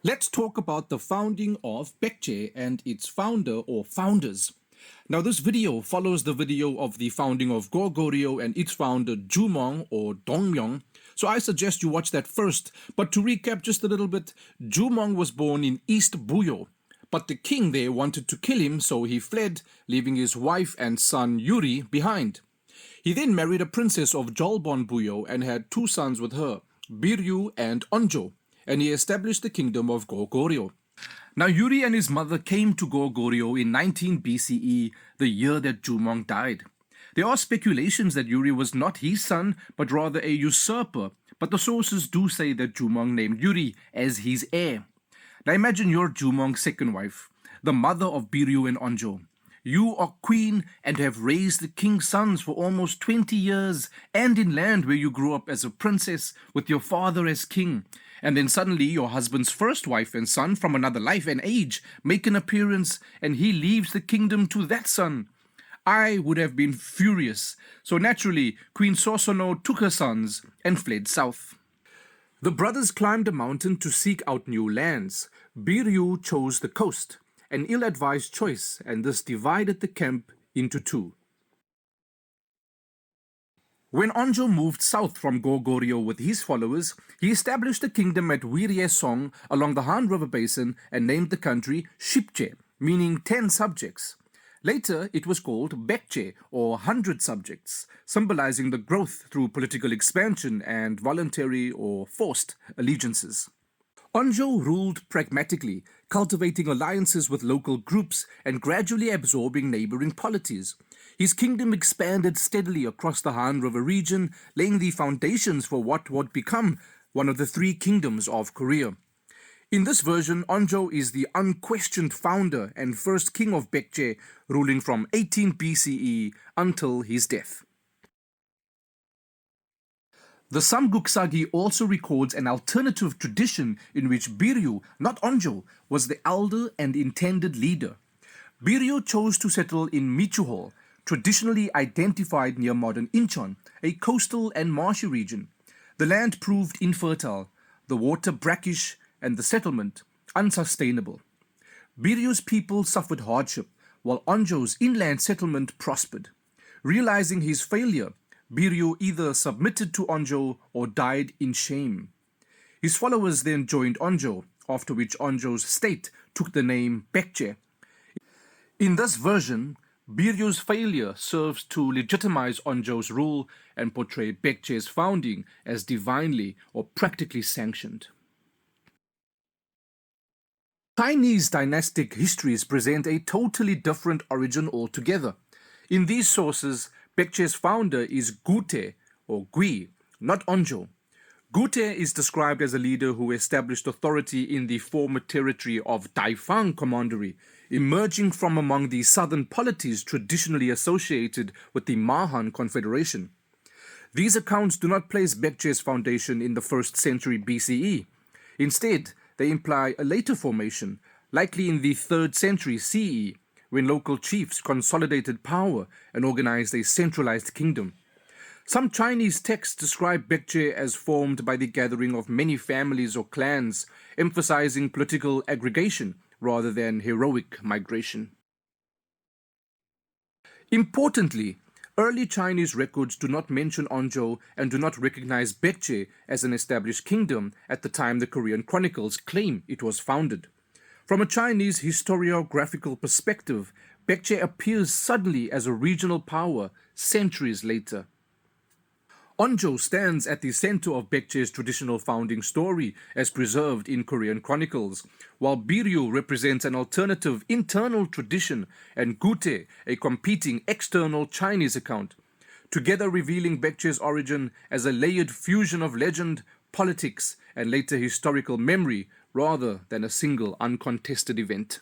Let's talk about the founding of Baekje and its founder or founders. Now this video follows the video of the founding of Goguryeo and its founder Jumong or Dongmyeong. So I suggest you watch that first. But to recap just a little bit, Jumong was born in East Buyo. But the king there wanted to kill him, so he fled, leaving his wife and son Yuri behind. He then married a princess of Jolbon Buyo and had two sons with her, Biryu and Onjo, and he established the kingdom of Goguryeo. Now Yuri and his mother came to Goguryeo in 19 BCE, the year that Jumong died. There are speculations that Yuri was not his son, but rather a usurper, but the sources do say that Jumong named Yuri as his heir. Now imagine you're Jumong's second wife, the mother of Biryu and Onjo. You are queen and have raised the king's sons for almost 20 years, and in land where you grew up as a princess with your father as king. And then suddenly your husband's first wife and son from another life and age make an appearance, and he leaves the kingdom to that son. I would have been furious. So naturally, Queen Sosono took her sons and fled south. The brothers climbed a mountain to seek out new lands. Biryu chose the coast, an ill-advised choice, and this divided the camp into two. When Onjo moved south from Goguryeo with his followers, he established a kingdom at Wiryesong along the Han River basin and named the country Shipje, meaning 10 subjects. Later, it was called Baekje, or 100 subjects, symbolizing the growth through political expansion and voluntary or forced allegiances. Onjo ruled pragmatically, cultivating alliances with local groups and gradually absorbing neighboring polities. His kingdom expanded steadily across the Han River region, laying the foundations for what would become one of the three kingdoms of Korea. In this version, Onjo is the unquestioned founder and first king of Baekje, ruling from 18 BCE until his death. The Samguksagi also records an alternative tradition in which Biryu, not Onjo, was the elder and intended leader. Biryu chose to settle in Michuhol, traditionally identified near modern Incheon, a coastal and marshy region. The land proved infertile, the water brackish, and the settlement unsustainable. Biryu's people suffered hardship, while Onjo's inland settlement prospered. Realizing his failure, Biryu either submitted to Onjo or died in shame. His followers then joined Onjo, after which Onjo's state took the name Baekje. In this version, Biryu's failure serves to legitimize Onjo's rule and portray Baekje's founding as divinely or practically sanctioned. Chinese dynastic histories present a totally different origin altogether. In these sources, Baekje's founder is Gutae or Gui, not Onjo. Gutae is described as a leader who established authority in the former territory of Daifang Commandery, emerging from among the southern polities traditionally associated with the Mahan Confederation. These accounts do not place Baekje's foundation in the 1st century BCE. Instead, they imply a later formation, likely in the 3rd century CE, when local chiefs consolidated power and organized a centralized kingdom. Some Chinese texts describe Baekje as formed by the gathering of many families or clans, emphasizing political aggregation rather than heroic migration. Importantly, early Chinese records do not mention Onjo and do not recognize Baekje as an established kingdom at the time the Korean chronicles claim it was founded. From a Chinese historiographical perspective, Baekje appears suddenly as a regional power centuries later. Onjo stands at the center of Baekje's traditional founding story as preserved in Korean chronicles, while Biryu represents an alternative internal tradition and Gutae a competing external Chinese account, together revealing Baekje's origin as a layered fusion of legend, politics, and later historical memory rather than a single uncontested event.